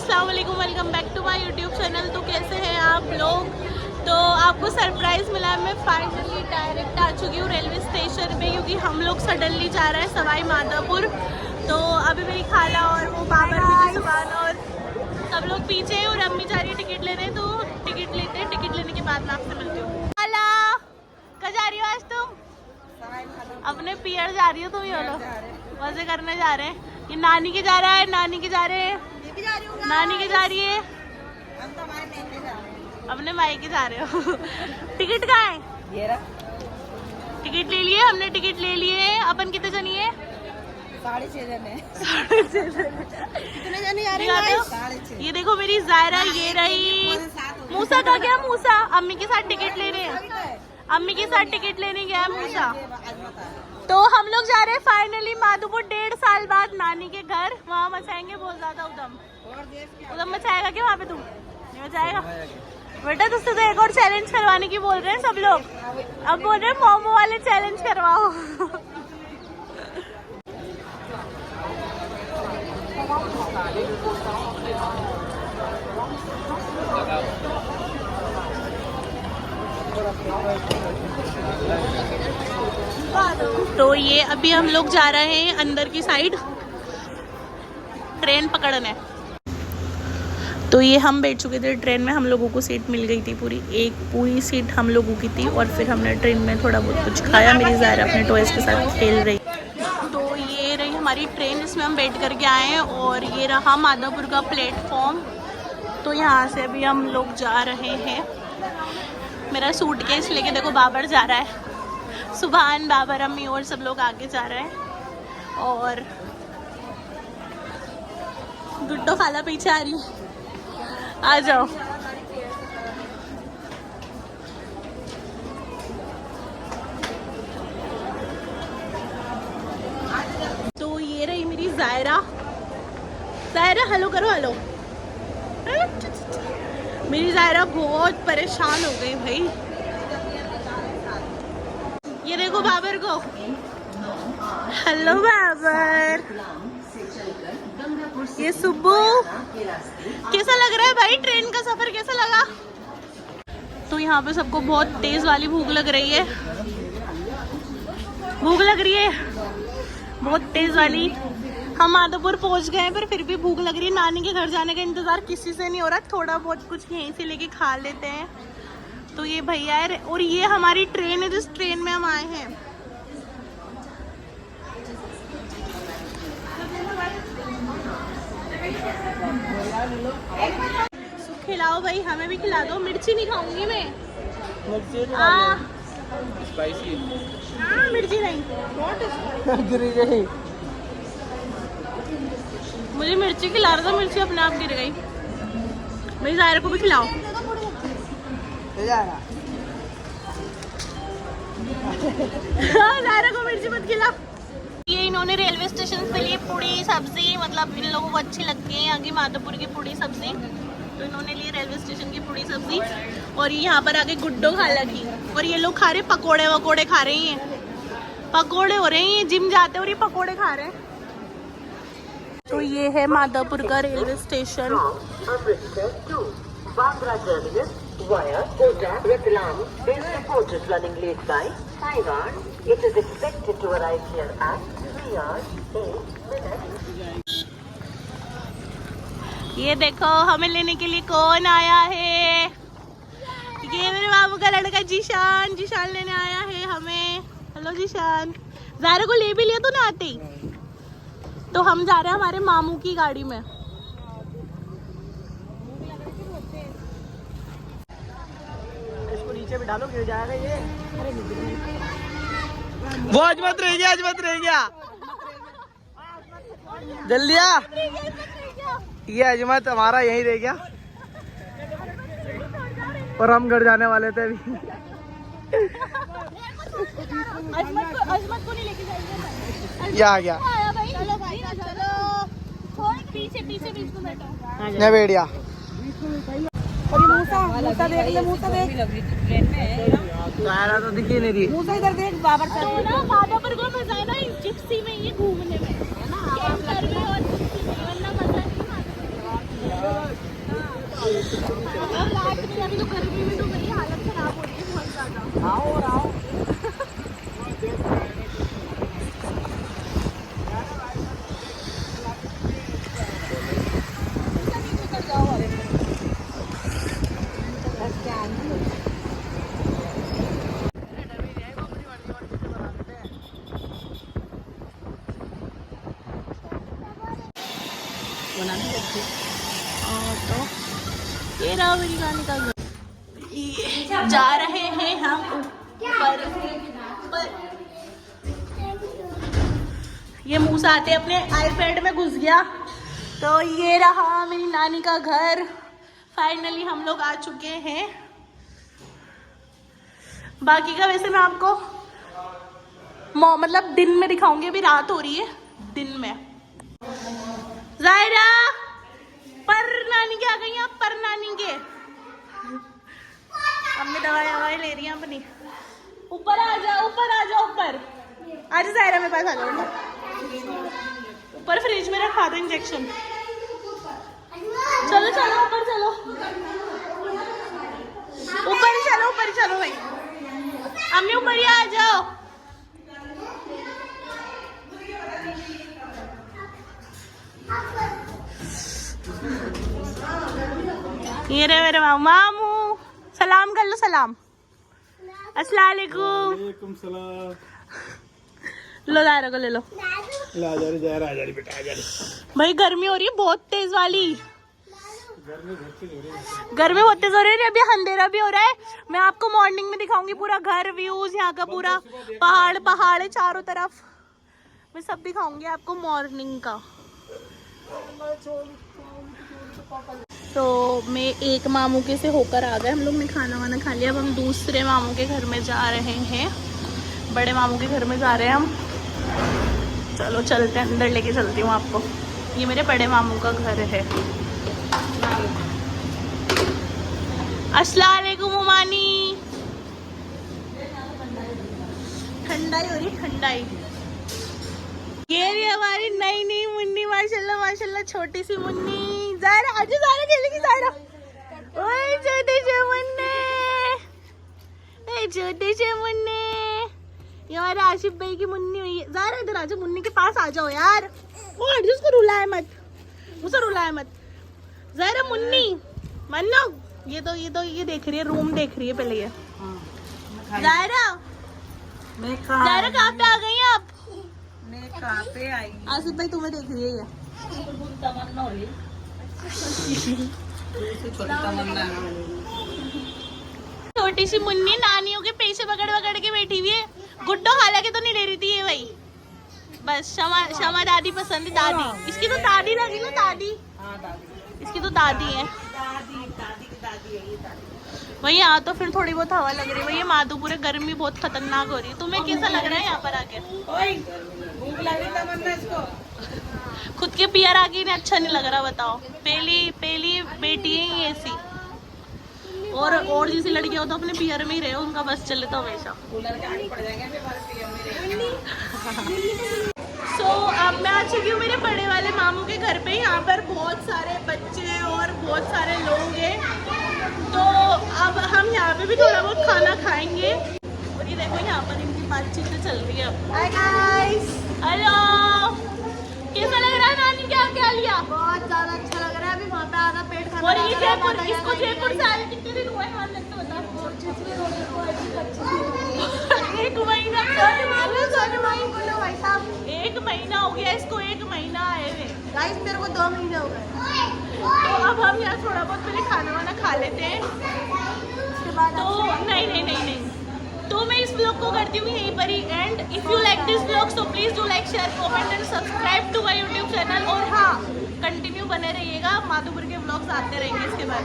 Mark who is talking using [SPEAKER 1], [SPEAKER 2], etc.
[SPEAKER 1] अस्सलाम वालेकुम, welcome back to my YouTube channel. तो कैसे हैं आप लोग? तो आपको सरप्राइज़ मिला है, मैं फाइनली डायरेक्ट आ चुकी हूँ रेलवे स्टेशन पे, क्योंकि हम लोग सडनली जा रहे हैं सवाई माधोपुर। तो अभी मेरी खाला और वो बाबर की दुकान और सब लोग पीछे हैं और अम्मी जा रही है टिकट लेने। तो टिकट लेते हैं, टिकट लेने के बाद मैं आपसे मिलती हूँ। खाला कहाँ जा रही हो आज तुम? अपने पियर जा रही हो तुम? ये लोग मजे करने जा रहे हैं। ये नानी के जा रहा है, नानी के जा रहे हैं, नानी के जा रही है, अपने माई के जा रहे हो। टिकट कहाँ है? टिकट ले लिए हमने, टिकट ले लिए। अपन कितने जनी है?
[SPEAKER 2] 6.5 जने।
[SPEAKER 1] 6.5 जने।
[SPEAKER 2] कितने जने जा रहे हैं?
[SPEAKER 1] ये देखो मेरी जायरा, ये रही। मूसा का क्या? मूसा अम्मी के साथ टिकट लेने, अम्मी के साथ टिकट लेने गया मूसा। तो हम लोग जा रहे हैं फाइनली माधोपुर, 1.5 साल बाद नानी के घर। वहाँ मचाएंगे बहुत ज्यादा उदम। उदम मचाएगा क्या वहाँ पे? तू नहीं मचाएगा बेटा? तुझसे तो एक और चैलेंज करवाने की बोल रहे हैं सब लोग। अब बोल रहे हैं मोमो वाले चैलेंज करवाओ। तो ये अभी हम लोग जा रहे हैं अंदर की साइड ट्रेन पकड़ने। तो ये हम बैठ चुके थे ट्रेन में, हम लोगों को सीट मिल गई थी पूरी, एक पूरी सीट हम लोगों की थी। और फिर हमने ट्रेन में थोड़ा बहुत कुछ खाया। मेरी ज़ायरा अपने टॉयज के साथ खेल रही। तो ये रही हमारी ट्रेन, इसमें हम बैठ करके आए हैं। और ये रहा माधोपुर का प्लेटफॉर्म। तो यहाँ से अभी हम लोग जा रहे हैं। मेरा सूटकेस लेके देखो बाबर जा रहा है, सुभान, बाबर, अम्मी और सब लोग आगे जा रहे हैं। और गुड्डो खाला पीछे आ रही है, आ जाओ। तो ये रही मेरी जायरा। जायरा हेलो करो, हेलो। मेरी जायरा बहुत परेशान हो गई भाई। ये देखो बाबर को, हेलो बाबर। ये सुब्बू, कैसा लग रहा है भाई ट्रेन का सफर, कैसा लगा? तो यहाँ पे सबको बहुत तेज वाली भूख लग रही है, भूख लग रही है बहुत तेज वाली। हम माधोपुर पहुँच गए हैं पर फिर भी भूख लग रही है। नानी के घर जाने का इंतजार किसी से नहीं हो रहा, थोड़ा बहुत कुछ यहीं से लेके खा लेते हैं। तो ये भैया है और ये हमारी ट्रेन है जिस ट्रेन में हम आए हैं। खिलाओ भाई, हमें भी खिला दो। मिर्ची नहीं खाऊंगी मैं,
[SPEAKER 3] स्पाइसी।
[SPEAKER 1] मिर्ची नहीं, मुझे मिर्ची खिला रहा था, मिर्ची अपने आप गिर गई। मेरी जायरा को भी खिलाओ। जायरा को मिर्ची मत खिला। ये इन्होंने रेलवे स्टेशन पे लिए पूड़ी सब्जी, मतलब इन लोगों को अच्छी लगती है यहाँ की माधोपुर की पूड़ी सब्जी। तो इन्होंने लिए रेलवे स्टेशन की पूड़ी सब्जी। और ये यहाँ पर आके गुड्डो खाला की। और ये लोग खा रहे पकोड़े वकोड़े, खा रहे हैं पकोड़े हो रहे हैं। ये जिम जाते और ये पकोड़े खा रहे हैं। तो ये है माधोपुर का रेलवे स्टेशन। ये देखो हमें लेने के लिए कौन आया है। ये मेरे बाबू का लड़का जीशान, जीशान लेने आया है हमें। हेलो जीशान। ज़ायरा को ले भी लिया तो ना आते ही। तो हम जा रहे हैं हमारे मामू की गाड़ी में।
[SPEAKER 2] इसको नीचे बिठा लो, गिर जाएगा ये।
[SPEAKER 3] वो आज मत रह गया, आज मत रह गया। जल्दी आ। ये अजमत हमारा यहीं रह गया और हम घर जाने वाले थे अभी।
[SPEAKER 1] अजमत को नहीं लेके जाएंगे।
[SPEAKER 3] ये आ गया।
[SPEAKER 1] चलो भाई चलो, पीछे पीछे बीच में बैठो।
[SPEAKER 3] मैं बैठ गया।
[SPEAKER 2] मूसा देख ले, मूसा देख।
[SPEAKER 3] तो दिखी नहीं रही।
[SPEAKER 2] मूसा इधर देख, बाबर
[SPEAKER 1] तो ना माधोपुर को मजा है ना इस जिप्सी में, ये घूमने में, कैंपर में और जिप्सी में, वरना मजा नहीं माधोपुर। तो ये रहा मेरी नानी का घर। जा रहे हैं हम ऊपर। ये मुंह से आते अपने आईपैड में घुस गया। तो ये रहा मेरी नानी का घर। फाइनली हम लोग आ चुके हैं। बाकी का वैसे मैं आपको मतलब दिन में दिखाऊंगी, अभी रात हो रही है। दिन में जायरा पर नानी के आ गई हैं, पर नानी के हमने दवाई ले रही हैं अपनी। ऊपर आ जाओ, ऊपर आ जाओ, ऊपर आज जायरा मेरे पास आ जाओ। ऊपर फ्रिज में रखा दो इंजेक्शन। चलो चलो ऊपर चलो, ऊपर चलो, ऊपर चलो भाई, हमने ऊपर ही आ जाओ। ये रहे मेरे मामू। सलाम कर लो, सलाम। अस्सलाम वालेकुम।
[SPEAKER 3] सलाम।
[SPEAKER 1] लो दायरा को ले लो।
[SPEAKER 3] ला जा रही बेटा, आ जा रही।
[SPEAKER 1] भाई गर्मी हो रही है बहुत तेज वाली। गर्मी बहुत तेज हो रही है। अभी अंधेरा भी हो रहा है। मैं आपको मॉर्निंग में दिखाऊंगी पूरा घर, व्यूज यहाँ का, पूरा पहाड़ है चारों तरफ। मैं सब दिखाऊंगी आपको मॉर्निंग का। तो मैं एक मामू के से होकर आ गए, हम लोग ने खाना वाना खा लिया। अब हम दूसरे मामू के घर में जा रहे हैं, बड़े मामू के घर में जा रहे हैं हम। चलो चलते हैं, अंदर लेके चलती हूँ आपको। ये मेरे बड़े मामू का घर है। अस्सलाम वालेकुम उमानी। ठंडाई हो रही, ठंडाई। ये रही हमारी नई नई मुन्नी, माशाल्लाह माशाल्लाह, छोटी सी मुन्नी। ज़ायरा आजा, ज़ायरा खेलेगी ज़ायरा। ओए छोटे से मुन्ने, ए छोटे से मुन्ने। ये हमारे आशिफ भाई की मुन्नी हुई है। ज़ायरा इधर आजा, मुन्नी के पास आ जाओ यार। वो हट जा, उसको रुलाए मत, उसे रुलाए मत। ज़ायरा मुन्नी मन्नो। ये देख रही है, रूम देख रही है पहले ये। ज़ायरा ज़ायरा कहाँ पे आ गई आप?
[SPEAKER 2] मैं कहाँ पे आई?
[SPEAKER 1] आसिफ भाई तुम्हें देख रही है ये। छोटी सी मुन्नी नानियों के पीछे पकड़ के बैठी हुई है। गुड्डो हालांकि तो नहीं ले रही थी ये भाई, बस शमा दादी पसंद है। दादी इसकी तो दादी लगी ना, दादी इसकी तो दादी है। वही यहाँ तो फिर थोड़ी बहुत हवा लग रही है। वही माधोपुर गर्मी बहुत खतरनाक हो रही है। तुम्हें कैसा लग रहा है यहाँ पर आके?
[SPEAKER 2] भूख लगी तमन्ना इसको।
[SPEAKER 1] खुद के पियर आगे नहीं अच्छा नहीं लग रहा, बताओ। पहली बेटी है ये ऐसी, और जिसी लड़की हो तो अपने पियर में ही रहे, उनका बस चले तो हमेशा। सो अब मैं आ चुकी हूँ मेरे बड़े वाले मामू के घर पे। यहाँ पर बहुत सारे बच्चे और बहुत सारे लोग हैं। तो अब हम यहाँ पे भी थोड़ा बहुत खाना खाएंगे। और ये देखो यहाँ पर इनकी बातचीत चल रही है। Hi guys, hello. कैसा लग रहा है नानी? क्या लिया?
[SPEAKER 2] बहुत ज्यादा अच्छा लग रहा है। अभी वहाँ पे आधा पेट खाना।
[SPEAKER 1] और ये जयपुर, इसको जयपुर से आए कितने दिन हुए? हाँ लगता बता। 1 महीना। बोलो भाई साहब, 1 महीना हो गया इसको, 1 महीना आए हुए।
[SPEAKER 2] गाइस मेरे को 2 महीने हो गए।
[SPEAKER 1] तो अब हम यहाँ थोड़ा बहुत पहले खाना वाना खा लेते हैं, उसके बाद तो नहीं तो मैं इस ब्लॉग को करती हूँ यहीं पर ही end. If you like this blog so please do like, share, comment and subscribe to my YouTube channel. और हाँ, कंटिन्यू बने रहिएगा, माधोपुर के ब्लॉग्स आते रहेंगे इसके बाद।